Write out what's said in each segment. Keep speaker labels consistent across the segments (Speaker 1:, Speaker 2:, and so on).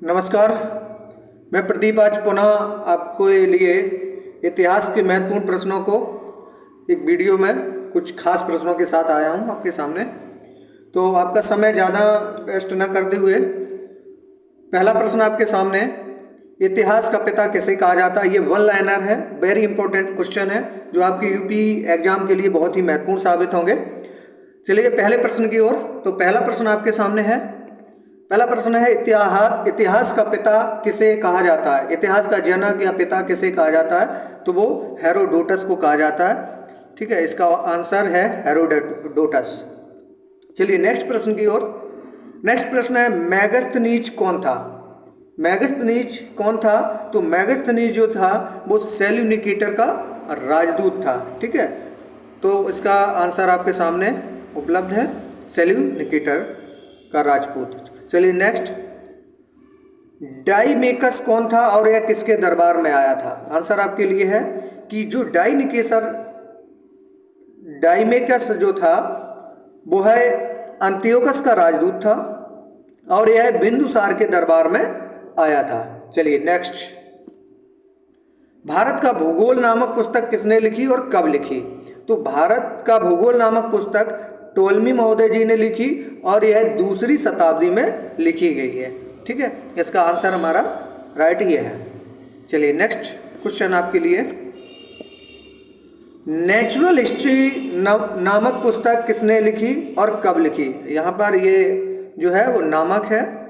Speaker 1: नमस्कार, मैं प्रदीप आज पुनः आपके लिए इतिहास के महत्वपूर्ण प्रश्नों को एक वीडियो में कुछ खास प्रश्नों के साथ आया हूं आपके सामने। तो आपका समय ज़्यादा वेस्ट न करते हुए पहला प्रश्न आपके सामने, इतिहास का पिता किसे कहा जाता है। ये वन लाइनर है, वेरी इंपॉर्टेंट क्वेश्चन है जो आपके यूपी एग्जाम के लिए बहुत ही महत्वपूर्ण साबित होंगे। चलिए पहले प्रश्न की ओर। तो पहला प्रश्न आपके सामने है, पहला प्रश्न है इतिहास का पिता किसे कहा जाता है। इतिहास का जनक या पिता किसे कहा जाता है, तो वो हेरोडोटस को कहा जाता है। ठीक है, इसका आंसर है हेरोडोटस। चलिए नेक्स्ट प्रश्न की ओर। नेक्स्ट प्रश्न है, मेगास्थनीज कौन था। मेगास्थनीज कौन था, तो मेगास्थनीज जो था वो सेल्यूनिकेटर का राजदूत था। ठीक है, तो इसका आंसर आपके सामने उपलब्ध है, सेल्यूनिकेटर का राजपूत। चलिए नेक्स्ट, डाइमेकस कौन था और यह किसके दरबार में आया था। आंसर आपके लिए है कि जो डाइमेकस जो था वो है अंतियोकस का राजदूत था और यह बिंदुसार के दरबार में आया था। चलिए नेक्स्ट, भारत का भूगोल नामक पुस्तक किसने लिखी और कब लिखी। तो भारत का भूगोल नामक पुस्तक टोलमी महोदय जी ने लिखी और यह 2री शताब्दी में लिखी गई है। ठीक है, इसका आंसर हमारा राइट ही है। चलिए नेक्स्ट क्वेश्चन आपके लिए, नेचुरल हिस्ट्री नामक पुस्तक किसने लिखी और कब लिखी। यहाँ पर ये जो है वो नामक है।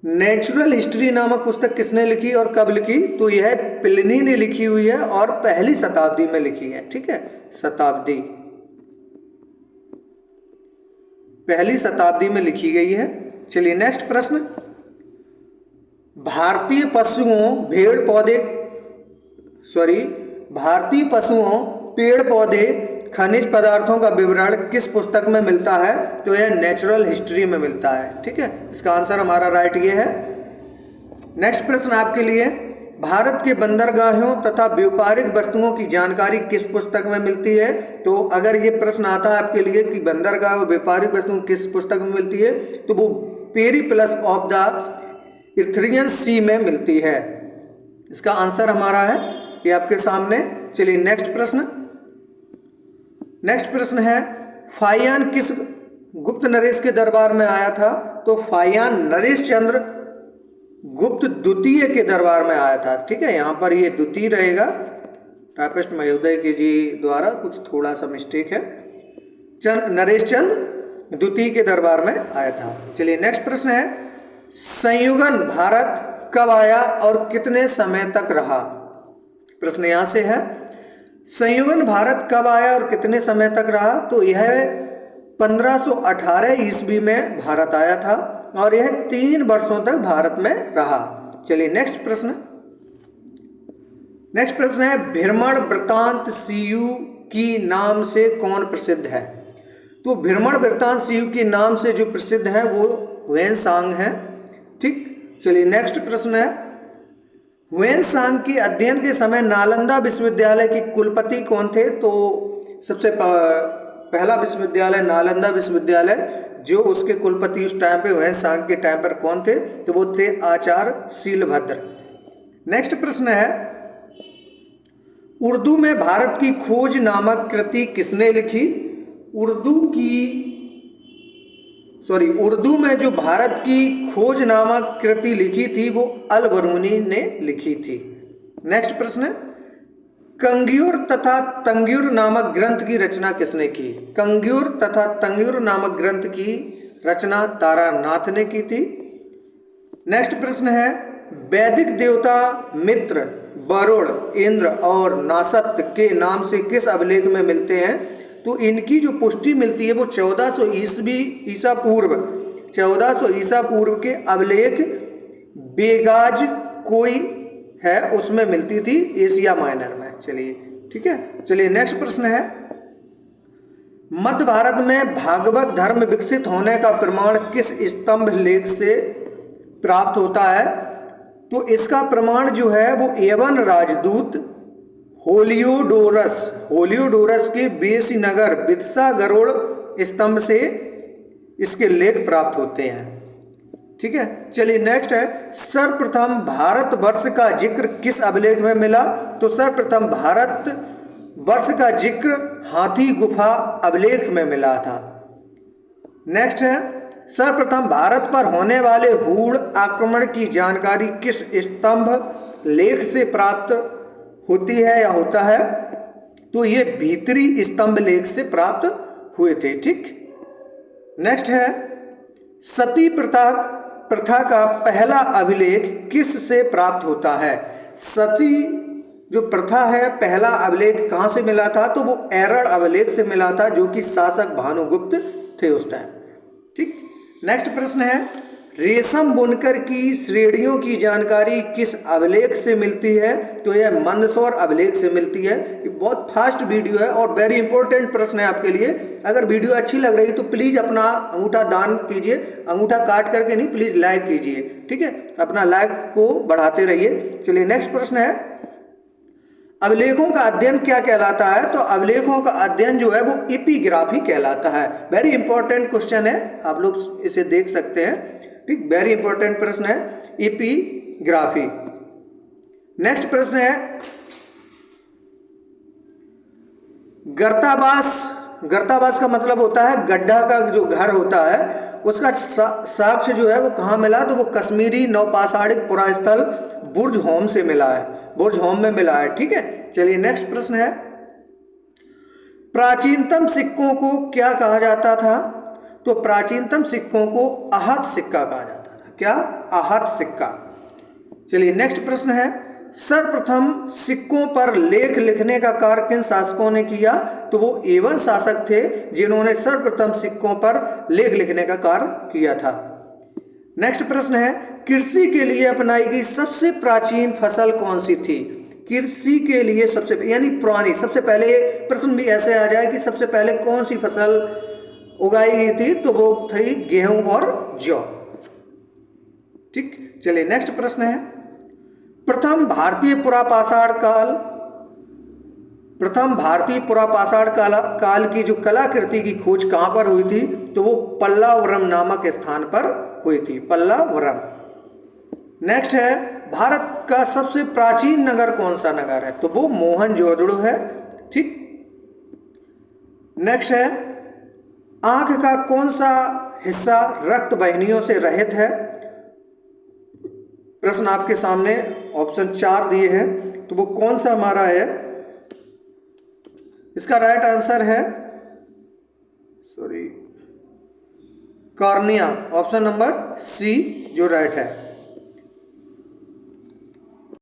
Speaker 1: नेचुरल हिस्ट्री नामक पुस्तक किसने लिखी और कब लिखी, तो यह प्लिनी ने लिखी हुई है और पहली शताब्दी में लिखी है। ठीक है, पहली शताब्दी में लिखी गई है। चलिए नेक्स्ट प्रश्न, भारतीय पशुओं पेड़ पौधे खनिज पदार्थों का विवरण किस पुस्तक में मिलता है, तो यह नेचुरल हिस्ट्री में मिलता है। ठीक है, इसका आंसर हमारा राइट ये है। नेक्स्ट प्रश्न आपके लिए, भारत के बंदरगाहों तथा व्यापारिक वस्तुओं की जानकारी किस पुस्तक में मिलती है। तो अगर ये प्रश्न आता है आपके लिए कि बंदरगाह और व्यापारिक वस्तुओं किस पुस्तक में मिलती है, तो वो पेरिप्लस ऑफ द इथेरियन सी में मिलती है। इसका आंसर हमारा है ये आपके सामने। चलिए नेक्स्ट प्रश्न है, फाहियान किस गुप्त नरेश के दरबार में आया था। तो फाहियान नरेश चंद्र गुप्त द्वितीय के दरबार में आया था। ठीक है, यहाँ पर ये द्वितीय रहेगा, टाइपिस्ट महोदय के जी द्वारा कुछ थोड़ा सा मिस्टेक है। नरेश चंद्र द्वितीय के दरबार में आया था। चलिए नेक्स्ट प्रश्न है, संयुगन भारत कब आया और कितने समय तक रहा। प्रश्न यहाँ से है, संयुगन भारत कब आया और कितने समय तक रहा। तो यह 1518 ईस्वी में भारत आया था और यह 3 वर्षों तक भारत में रहा। चलिए नेक्स्ट प्रश्न है, भ्रमण वृत्तांत सीयू की नाम से कौन प्रसिद्ध है। तो भ्रमण वृत्तांत सीयू के नाम से जो प्रसिद्ध है वो ह्वेनसांग है। ठीक, चलिए नेक्स्ट प्रश्न है, ह्वेनसांग के अध्ययन के समय नालंदा विश्वविद्यालय के कुलपति कौन थे। तो सबसे पहला विश्वविद्यालय नालंदा विश्वविद्यालय, जो उसके कुलपति उस टाइम पे ह्वेनसांग के टाइम पर कौन थे, तो वो थे आचार्य शीलभद्र। नेक्स्ट प्रश्न है, उर्दू में भारत की खोज नामक कृति किसने लिखी। उर्दू में जो भारत की खोज नामक कृति लिखी थी वो अल बरूनी ने लिखी थी। नेक्स्ट प्रश्न, कंग्यूर तथा तंग्यूर नामक ग्रंथ की रचना किसने की। कंग्यूर तथा तंग्यूर नामक ग्रंथ की रचना तारानाथ ने की थी। नेक्स्ट प्रश्न है, वैदिक देवता मित्र, वरुण, इंद्र और नासत्य के नाम से किस अभिलेख में मिलते हैं। तो इनकी जो पुष्टि मिलती है वो 1400 ईसा पूर्व के अभिलेख बेगाज कोई है उसमें मिलती थी, एशिया माइनर में। चलिए ठीक है, चलिए नेक्स्ट प्रश्न है, मध्य भारत में भागवत धर्म विकसित होने का प्रमाण किस स्तंभ लेख से प्राप्त होता है। तो इसका प्रमाण जो है वो एवन राजदूत होलियोडोरस के बेसी नगर विदिशा गरुड़ स्तंभ से इसके लेख प्राप्त होते हैं। ठीक है, चलिए नेक्स्ट है, सर्वप्रथम भारतवर्ष का जिक्र किस अभिलेख में मिला? तो सर्वप्रथम भारत वर्ष का जिक्र हाथी गुफा अभिलेख में मिला था। नेक्स्ट है, सर्वप्रथम भारत पर होने वाले हूण आक्रमण की जानकारी किस स्तंभ लेख से प्राप्त होती है या होता है? तो ये भीतरी स्तंभ लेख से प्राप्त हुए थे। ठीक, नेक्स्ट है, सती प्रथा का पहला अभिलेख किस से प्राप्त होता है? सती जो प्रथा है पहला अभिलेख कहाँ से मिला था? तो वो एरड़ अभिलेख से मिला था, जो कि शासक भानुगुप्त थे उस टाइम। ठीक, नेक्स्ट प्रश्न है, रेशम बुनकर की श्रेणियों की जानकारी किस अभिलेख से मिलती है? तो यह मंदसौर अभिलेख से मिलती है। ये बहुत फास्ट वीडियो है और वेरी इंपॉर्टेंट प्रश्न है आपके लिए। अगर वीडियो अच्छी लग रही है तो प्लीज़ अपना अंगूठा दान कीजिए, अंगूठा काट करके नहीं, प्लीज़ लाइक कीजिए। ठीक है, अपना लाइक को बढ़ाते रहिए। चलिए नेक्स्ट प्रश्न है, अभिलेखों का अध्ययन क्या कहलाता है? तो अभिलेखों का अध्ययन जो है वो एपिग्राफी कहलाता है। वेरी इंपॉर्टेंट क्वेश्चन है, आप लोग इसे देख सकते हैं। ठीक, वेरी इंपॉर्टेंट प्रश्न है, एपिग्राफी। नेक्स्ट प्रश्न है, गर्तावास। गर्तावास का मतलब होता है गड्ढा का जो घर होता है उसका साक्ष्य जो है वो कहाँ मिला? तो वो कश्मीरी नवपाषाणिक पुरास्थल बुर्ज होम से मिला है, बुर्ज होम में मिला है। ठीक है, चलिए नेक्स्ट प्रश्न है, प्राचीनतम सिक्कों को क्या कहा जाता था? तो प्राचीनतम सिक्कों को आहत सिक्का कहा जाता था। क्या? आहत सिक्का। चलिए नेक्स्ट प्रश्न है, सर्वप्रथम सिक्कों पर लेख लिखने का कार्य किन शासकों ने किया? तो वो एवन शासक थे जिन्होंने सर्वप्रथम सिक्कों पर लेख लिखने का कार्य किया था। नेक्स्ट प्रश्न है, कृषि के लिए अपनाई गई सबसे प्राचीन फसल कौन सी थी? कृषि के लिए सबसे यानी पुरानी, सबसे पहले प्रश्न भी ऐसे आ जाए कि सबसे पहले कौन सी फसल उगाई गई थी? तो वो थी गेहूं और जौ। ठीक, चलिए नेक्स्ट प्रश्न है, प्रथम भारतीय पुरापाषाण काल की जो कलाकृति की खोज कहां पर हुई थी? तो वो पल्लावरम नामक स्थान पर हुई थी, पल्लावरम। नेक्स्ट है, भारत का सबसे प्राचीन नगर कौन सा नगर है? तो वो मोहनजोदड़ो है। ठीक, नेक्स्ट है, आंख का कौन सा हिस्सा रक्त वाहिनियों से रहित है? प्रश्न आपके सामने ऑप्शन 4 दिए हैं, तो वो कौन सा हमारा है? इसका राइट आंसर है कॉर्निया, ऑप्शन नंबर सी जो राइट है।